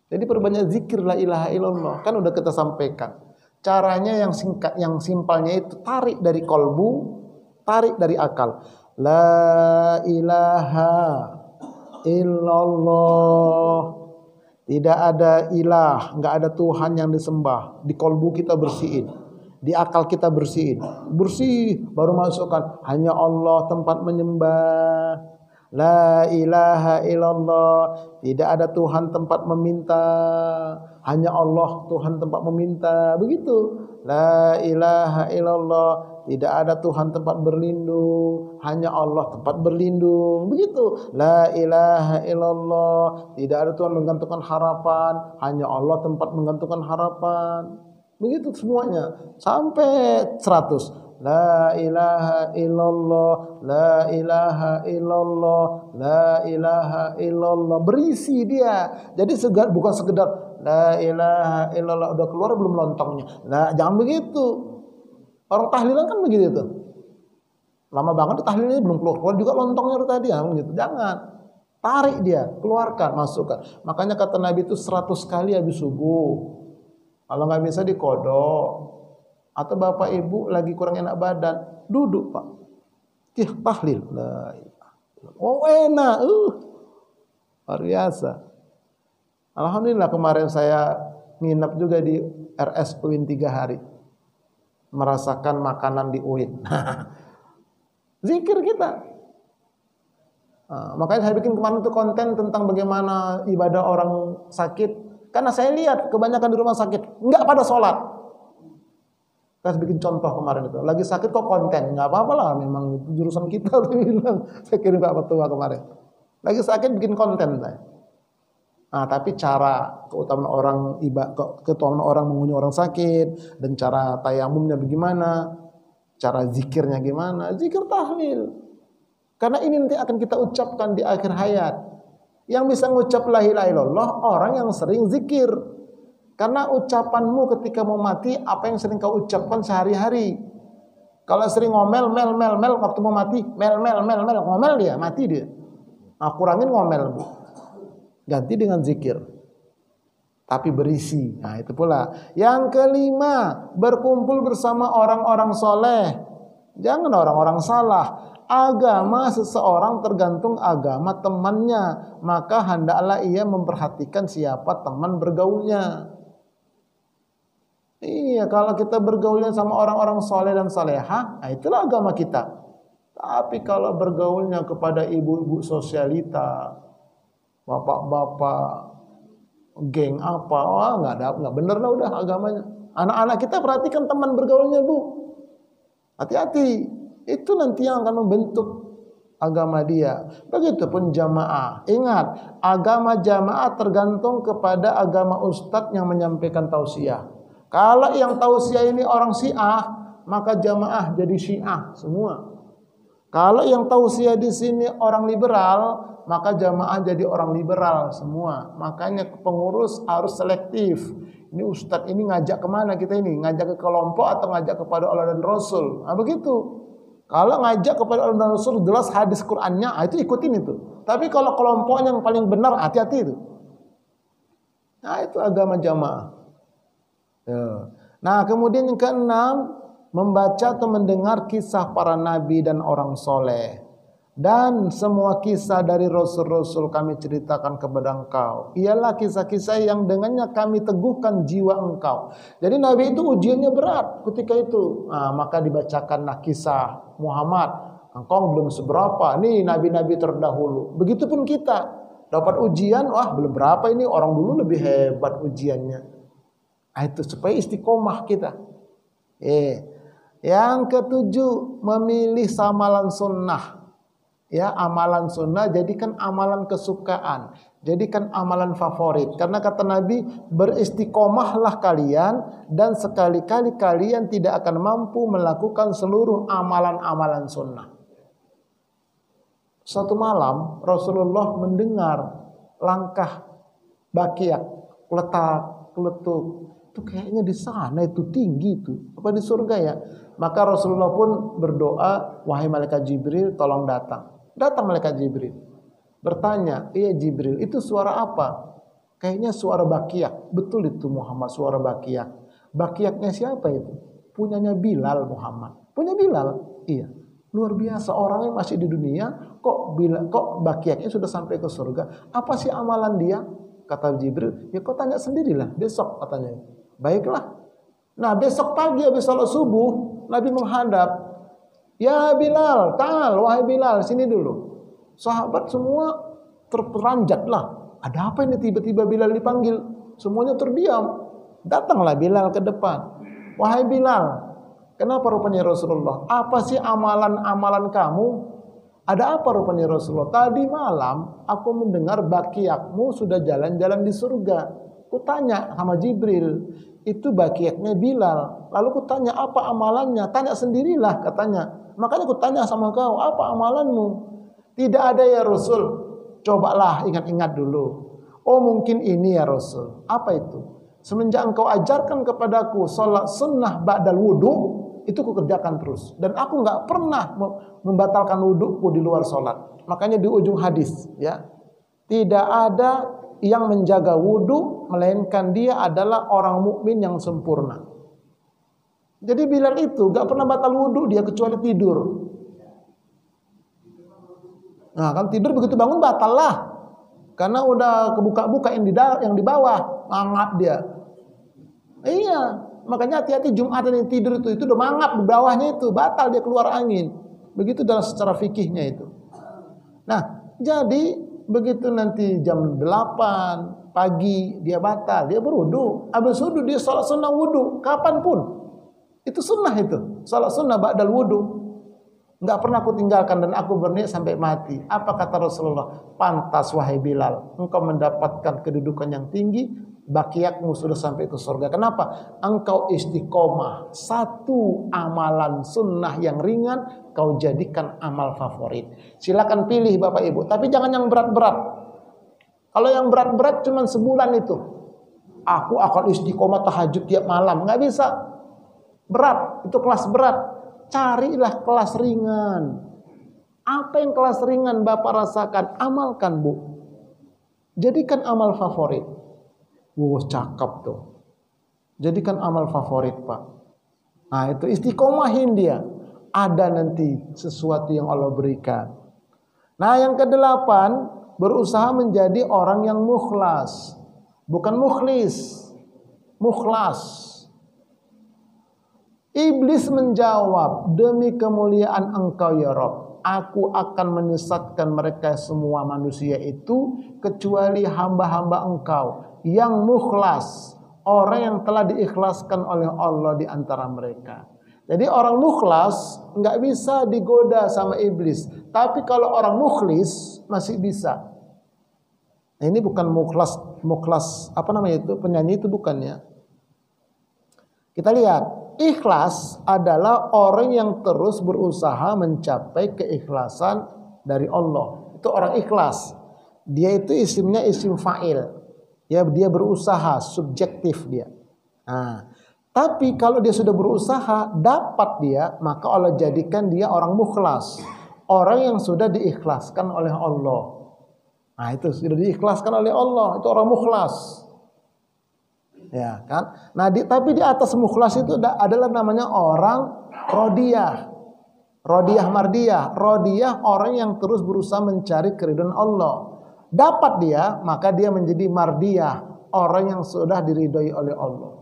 jadi perbanyak zikir, la ilaha illallah. Kan udah kita sampaikan. Caranya yang singkat, yang simpelnya itu tarik dari kolbu, tarik dari akal. La ilaha illallah. Tidak ada ilah, enggak ada Tuhan yang disembah. Di kolbu kita bersihin. Di akal kita bersihin. Bersih baru masukkan hanya Allah tempat menyembah. La ilaha illallah, tidak ada Tuhan tempat meminta, hanya Allah Tuhan tempat meminta. Begitu. La ilaha illallah, tidak ada Tuhan tempat berlindung, hanya Allah tempat berlindung. Begitu. La ilaha illallah, tidak ada Tuhan menggantungkan harapan, hanya Allah tempat menggantungkan harapan. Begitu semuanya sampai 100. La ilaha illallah, la ilaha illallah, la ilaha illallah. Berisi dia. Jadi bukan sekedar la ilaha illallah udah keluar belum lontongnya. Nah, jangan begitu. Orang tahlilan kan begitu tuh. Lama banget tahlilnya belum keluar juga lontongnya tadi ya, gitu. Jangan. Tarik dia, keluarkan, masukkan. Makanya kata Nabi itu 100 kali habis subuh. Kalau nggak bisa dikodok. Atau bapak ibu lagi kurang enak badan, duduk pak, tahlil. Oh enak, luar biasa. Alhamdulillah kemarin saya nginep juga di RS UIN 3 hari, merasakan makanan di UIN. Zikir kita. Makanya saya bikin kemarin itu konten tentang bagaimana ibadah orang sakit, karena saya lihat kebanyakan di rumah sakit nggak pada sholat. Saya bikin contoh kemarin itu. Lagi sakit kok konten. Nggak apa-apa lah. Memang itu jurusan kita. Saya kirim Pak Petua kemarin. Lagi sakit bikin konten saya. Nah, tapi cara keutamaan orang mengunjungi orang sakit. Dan cara tayamumnya bagaimana. Cara zikirnya gimana. Zikir tahlil. Karena ini nanti akan kita ucapkan di akhir hayat. Yang bisa mengucap la ilaha illallah orang yang sering zikir. Karena ucapanmu ketika mau mati, apa yang sering kau ucapkan sehari-hari. Kalau sering ngomel, mel, waktu mau mati, mel, ngomel dia, mati dia. Nah, kurangin ngomel, Bu. Ganti dengan zikir. Tapi berisi. Nah, itu pula. Yang kelima, berkumpul bersama orang-orang soleh. Jangan orang-orang salah. Agama seseorang tergantung agama temannya. Maka hendaklah ia memperhatikan siapa teman bergaulnya. Iya, kalau kita bergaulnya sama orang-orang soleh dan salehah, nah itulah agama kita. Tapi kalau bergaulnya kepada ibu-ibu sosialita, bapak-bapak, geng apa, wah nggak bener lah udah agamanya. Anak-anak kita perhatikan teman bergaulnya, Bu. Hati-hati, itu nanti yang akan membentuk agama dia. Begitupun jamaah. Ingat, agama jamaah tergantung kepada agama ustadz yang menyampaikan tausiah. Kalau yang tausiah ini orang Syiah, maka jamaah jadi Syiah semua. Kalau yang tausiah di sini orang liberal, maka jamaah jadi orang liberal semua. Makanya pengurus harus selektif. Ini ustadz ini ngajak kemana kita ini? Ngajak ke kelompok atau ngajak kepada Allah dan Rasul? Nah begitu. Kalau ngajak kepada Allah dan Rasul, jelas hadis Qur'annya, itu ikutin itu. Tapi kalau kelompoknya yang paling benar, hati-hati itu. Nah itu agama jamaah. Nah kemudian yang keenam, membaca atau mendengar kisah para nabi dan orang soleh. Dan semua kisah dari Rasul-Rasul kami ceritakan kepada engkau. Ialah kisah-kisah yang dengannya kami teguhkan jiwa engkau. Jadi Nabi itu ujiannya berat ketika itu. Nah, maka dibacakanlah kisah Muhammad. Engkau belum seberapa. Nih nabi-nabi terdahulu. Begitupun kita. Dapat ujian, wah belum berapa ini. Orang dulu lebih hebat ujiannya. Nah, itu supaya istiqomah kita. Yang ketujuh, memilih amalan sunnah. Ya, amalan sunnah jadikan amalan kesukaan, jadikan amalan favorit. Karena kata Nabi, beristiqomahlah kalian dan sekali-kali kalian tidak akan mampu melakukan seluruh amalan-amalan sunnah. Suatu malam Rasulullah mendengar langkah Baqiyah, letak-letuk. Itu kayaknya di sana itu tinggi itu, apa di surga ya? Maka Rasulullah pun berdoa, wahai malaikat Jibril, tolong datang. Datang malaikat Jibril, bertanya, iya Jibril, itu suara apa? Kayaknya suara Baqiyah. Betul itu Muhammad, suara Baqiyah. Baqiyahnya siapa itu? Punyanya Bilal Muhammad. Punya Bilal? Iya. Luar biasa, orangnya masih di dunia, kok Baqiyahnya sudah sampai ke surga. Apa sih amalan dia? Kata Jibril, ya kau tanya sendirilah besok katanya. Baiklah. Nah besok pagi habis salat subuh, Nabi menghadap, ya Bilal, ta'al, wahai Bilal, sini dulu. Sahabat semua terperanjat lah. Ada apa ini tiba-tiba Bilal dipanggil? Semuanya terdiam. Datanglah Bilal ke depan. Wahai Bilal, kenapa rupanya Rasulullah? Apa sih amalan-amalan kamu? Ada apa rupanya Rasulullah? Tadi malam aku mendengar bakiakmu sudah jalan-jalan di surga. Kutanya sama Jibril, itu bakiaknya Bilal. Lalu kutanya apa amalannya? Tanya sendirilah katanya. Makanya kutanya sama kau, apa amalanmu? Tidak ada ya Rasul. Cobalah ingat-ingat dulu. Oh mungkin ini ya Rasul. Apa itu? Semenjak engkau ajarkan kepadaku salat sunnah ba'dal wudu, itu kukerjakan terus. Dan aku nggak pernah membatalkan wuduku di luar salat. Makanya di ujung hadis, ya, tidak ada yang menjaga wudu melainkan dia adalah orang mukmin yang sempurna. Jadi Bilal itu nggak pernah batal wudu dia kecuali tidur. Nah kan tidur begitu bangun batal lah. Karena udah kebuka-buka yang di bawah, mangap dia. Iya, makanya hati-hati Jumatan yang tidur itu udah mangap di bawahnya itu, batal dia keluar angin. Begitu dalam secara fikihnya itu. Nah, jadi begitu nanti jam 8 pagi dia batal, dia berwudu. Habis wudu dia salat sunnah wudu kapanpun. Itu sunnah itu, salat sunnah ba'dal wudu. Enggak pernah aku tinggalkan dan aku berniat sampai mati. Apa kata Rasulullah? Pantas wahai Bilal, engkau mendapatkan kedudukan yang tinggi, bakiakmu sudah sampai ke surga. Kenapa? Engkau istiqomah. Satu amalan sunnah yang ringan kau jadikan amal favorit. Silakan pilih Bapak Ibu, tapi jangan yang berat-berat. Kalau yang berat-berat cuma sebulan itu. Aku akan istiqomah tahajud tiap malam, nggak bisa. Berat, itu kelas berat. Carilah kelas ringan. Apa yang kelas ringan Bapak rasakan? Amalkan Bu. Jadikan amal favorit. Wah cakep tuh. Jadikan amal favorit Pak. Nah itu istiqomahin dia. Ada nanti sesuatu yang Allah berikan. Nah yang kedelapan, berusaha menjadi orang yang mukhlas. Bukan mukhlis. Mukhlas. Iblis menjawab, demi kemuliaan engkau ya Rabb, aku akan menyesatkan mereka semua manusia itu kecuali hamba-hamba engkau yang mukhlas, orang yang telah diikhlaskan oleh Allah di antara mereka. Jadi orang mukhlas nggak bisa digoda sama iblis, tapi kalau orang mukhlis masih bisa. Nah, ini bukan mukhlas apa namanya itu, penyanyi itu bukan ya. Kita lihat, ikhlas adalah orang yang terus berusaha mencapai keikhlasan dari Allah. Itu orang ikhlas. Dia itu isimnya isim fa'il. Ya, dia berusaha, subjektif dia. Nah, tapi kalau dia sudah berusaha, dapat dia, maka Allah jadikan dia orang mukhlas. Orang yang sudah diikhlaskan oleh Allah. Nah, itu sudah diikhlaskan oleh Allah, itu orang mukhlas. Ya kan? Nah, tapi di atas mukhlas itu adalah namanya orang rodiyah. Rodiyah mardiyah. Rodiyah orang yang terus berusaha mencari keridhaan Allah. Dapat dia, maka dia menjadi mardiyah, orang yang sudah diridhoi oleh Allah.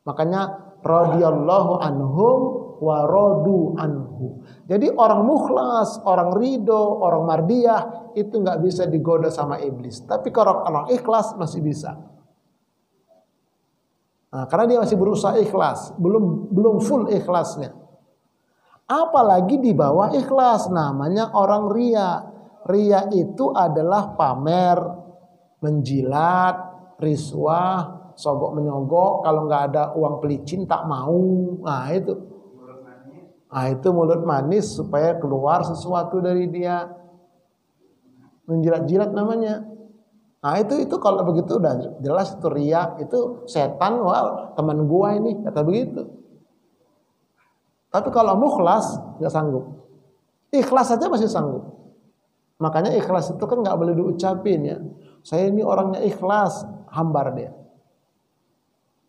Makanya radhiyallahu anhum wa radu anhu. Jadi orang mukhlas, orang ridho, orang mardiyah itu nggak bisa digoda sama iblis. Tapi kalau orang ikhlas masih bisa. Nah, karena dia masih berusaha ikhlas, belum full ikhlasnya. Apalagi di bawah ikhlas, namanya orang riya. Riya itu adalah pamer, menjilat, riswah, sogok menyogok. Kalau nggak ada uang pelicin tak mau. Nah itu. Nah itu mulut manis supaya keluar sesuatu dari dia. Menjilat-jilat namanya. Nah itu kalau begitu udah jelas itu riya, itu setan, wah teman gua ini kata begitu. Tapi kalau mukhlas nggak sanggup. Ikhlas saja masih sanggup. Makanya ikhlas itu kan nggak boleh diucapin ya. Saya ini orangnya ikhlas, hambar dia.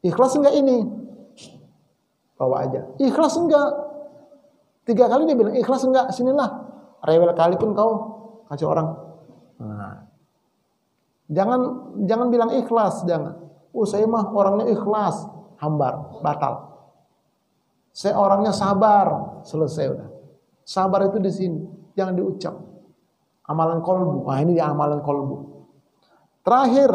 Ikhlas enggak ini? Bawa aja. Ikhlas enggak? 3 kali dia bilang ikhlas enggak? Sinilah. Rewel kali pun kau kasih orang. Nah. Jangan bilang ikhlas, jangan. Oh saya mah orangnya ikhlas, hambar, batal. Saya orangnya sabar, selesai udah. Sabar itu di sini, jangan diucap. Amalan kolbu, nah ini dia amalan kolbu. Terakhir,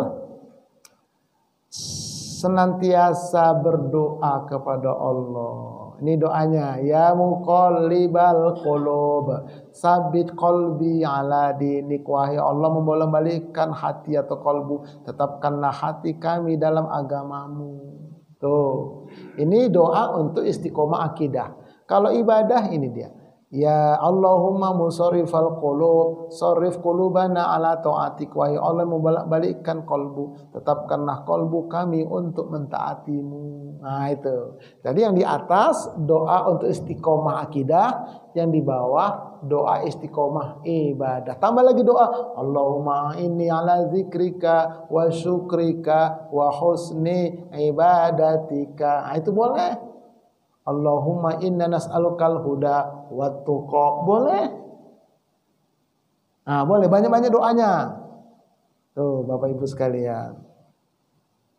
senantiasa berdoa kepada Allah. Ini doanya, ya muqallibal qulub, sabit qalbi ala dinik. Wahai Allah membolak-balikkan hati atau kolbu, tetapkanlah hati kami dalam agamamu. Tuh, ini doa untuk istiqomah akidah. Kalau ibadah ini dia. Ya Allahumma musarrifal qulub, sarrif qulubana ala ta'atik. Wahai Allah membolak-balikkan kolbu, tetapkanlah kolbu kami untuk mentaatimu. Nah itu. Jadi yang di atas doa untuk istiqomah akidah, yang di bawah doa istiqomah ibadah. Tambah lagi doa, Allahumma inni ala zikrika wa syukrika wa husni ibadatika. Nah, itu boleh. Allahumma inna nas'alukal huda wat tuqa. Boleh. Nah, boleh banyak-banyak doanya. Tuh, Bapak Ibu sekalian.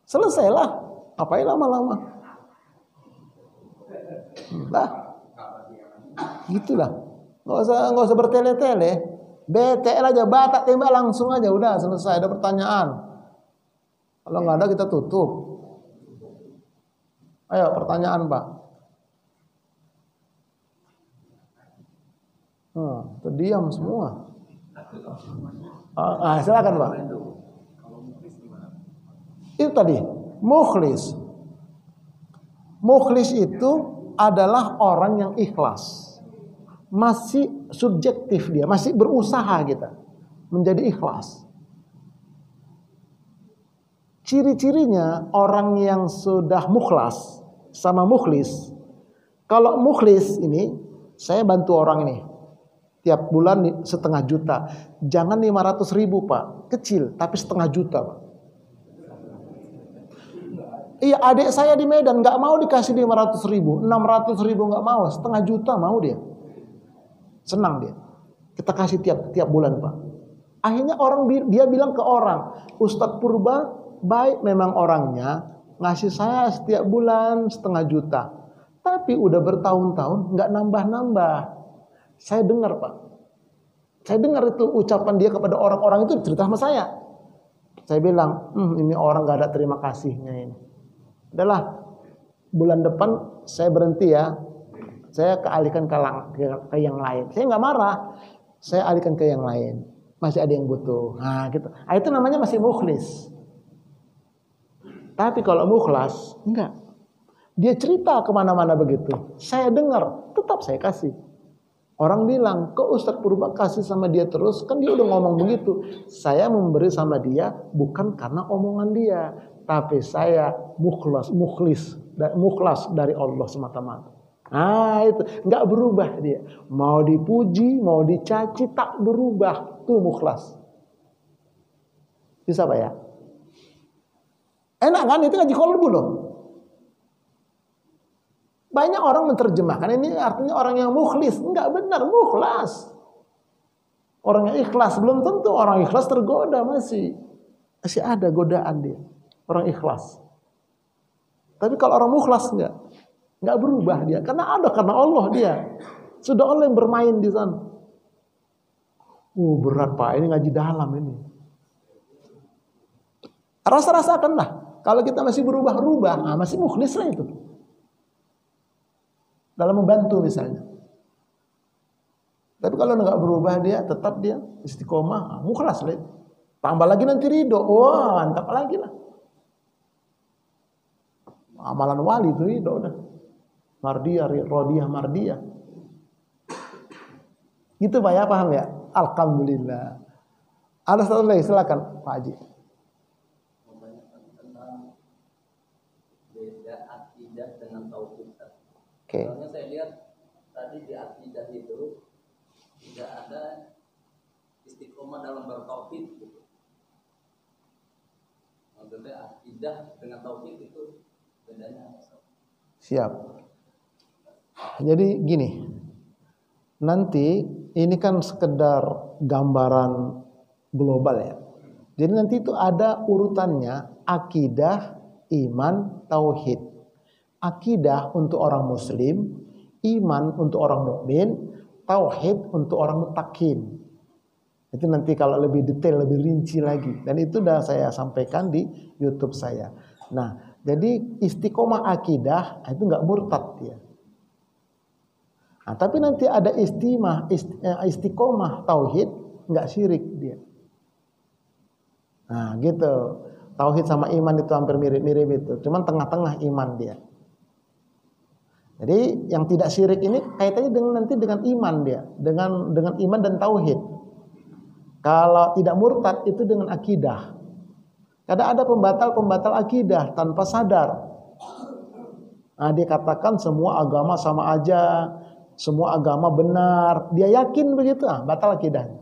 Selesailah. Ngapain lama-lama? Lah. Gitulah. Enggak usah bertele-tele. BTL aja, batak tembak langsung aja, udah selesai, ada pertanyaan. Kalau enggak ada kita tutup. Ayo pertanyaan, Pak. Terdiam semua. Silakan Pak. Itu tadi mukhlis. Mukhlis itu adalah orang yang ikhlas. Masih subjektif dia, masih berusaha kita menjadi ikhlas. Ciri-cirinya orang yang sudah mukhlas sama mukhlis. Kalau mukhlis ini, saya bantu orang ini. Tiap bulan 1,5 juta. Jangan 500.000 Pak. Kecil, tapi 1,5 juta Pak. Iya, adik saya di Medan gak mau dikasih 500.000, 600.000 gak mau, 1,5 juta mau dia. Senang dia. Kita kasih tiap bulan Pak. Akhirnya dia bilang ke orang, Ustadz Purba baik memang orangnya, ngasih saya setiap bulan 1,5 juta. Tapi udah bertahun-tahun gak nambah-nambah. Saya dengar Pak. Saya dengar itu ucapan dia kepada orang-orang itu cerita sama saya. Saya bilang, ini orang gak ada terima kasihnya ini. Udahlah, bulan depan saya berhenti ya. Saya kealihkan ke yang lain. Saya gak marah. Saya alihkan ke yang lain. Masih ada yang butuh. Nah gitu. Nah, itu namanya masih mukhlis. Tapi kalau mukhlas, enggak. Dia cerita kemana-mana begitu. Saya dengar, tetap saya kasih. Orang bilang, kok Ustadz Purba kasih sama dia terus? Kan dia udah ngomong begitu. Saya memberi sama dia bukan karena omongan dia. Tapi saya mukhlas dari Allah semata-mata. Nah itu, nggak berubah dia. Mau dipuji, mau dicaci, tak berubah. Itu mukhlas. Bisa Pak ya? Enak kan? Itu ngaji kolbu loh. Banyak orang menerjemahkan ini artinya orang yang mukhlis. Enggak benar, mukhlas. Orang yang ikhlas. Belum tentu orang ikhlas tergoda masih ada godaan dia. Orang ikhlas. Tapi kalau orang mukhlas enggak berubah dia. Karena Allah dia. Sudah Allah yang bermain di sana. Berat Pak, ini ngaji dalam ini. Rasa-rasakanlah. Kalau kita masih berubah-ubah, masih mukhlis lah itu. Dalam membantu misalnya. Tapi kalau enggak berubah dia, tetap dia istiqomah, mukhlas lah. Tambah lagi nanti ridho, wah mantap lagi lah. Amalan wali itu ridho udah. Mardiyah, rodiyah, mardiyah. Gitu Pak ya, paham ya? Alhamdulillah. Ada satu lagi, silakan Pak Haji. Beda akidah dengan tauhid. Oke. Soalnya saya lihat tadi di akidah itu tidak ada istiqomah dalam bertauhid gitu. Maksudnya akidah dengan tauhid itu bedanya apa? Siap. Jadi gini. Nanti ini kan sekedar gambaran global ya. Jadi nanti itu ada urutannya akidah, iman, tauhid. Akidah untuk orang muslim, iman untuk orang mukmin, tauhid untuk orang mutakin. Itu nanti kalau lebih detail, lebih rinci lagi. Dan itu sudah saya sampaikan di YouTube saya. Nah, jadi istiqomah akidah itu nggak murtad dia. Nah, tapi nanti ada istiqomah tauhid, nggak syirik dia. Nah, gitu. Tauhid sama iman itu hampir mirip-mirip itu. Cuman tengah-tengah iman dia. Jadi yang tidak syirik ini kaitannya dengan iman dia, dengan iman dan tauhid. Kalau tidak murtad itu dengan akidah. Kadang ada pembatal akidah tanpa sadar. Nah, dia katakan semua agama sama aja, semua agama benar. Dia yakin begitu, batal akidahnya.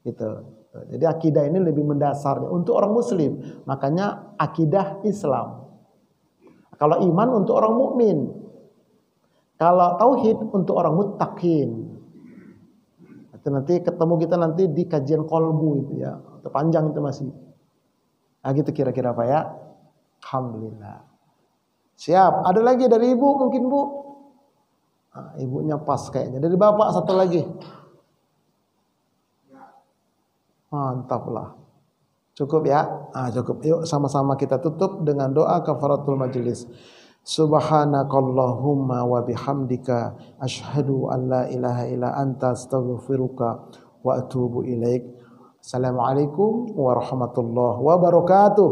Gitu. Jadi akidah ini lebih mendasar untuk orang muslim. Makanya akidah Islam. Kalau iman untuk orang mukmin. Kalau tauhid untuk orang muttaqin. Itu nanti ketemu kita nanti di kajian kolbu itu ya. Itu panjang itu masih. Nah gitu kira-kira Pak ya. Alhamdulillah. Siap. Ada lagi dari ibu mungkin Bu? Nah, ibunya pas kayaknya. Dari bapak satu lagi. Mantap lah. Cukup ya? Cukup. Yuk sama-sama kita tutup dengan doa kafaratul majelis. Subhanakallahumma wa bihamdika asyhadu an la ilaha illa anta astaghfiruka wa atubu ilaik. Assalamualaikum warahmatullahi wabarakatuh.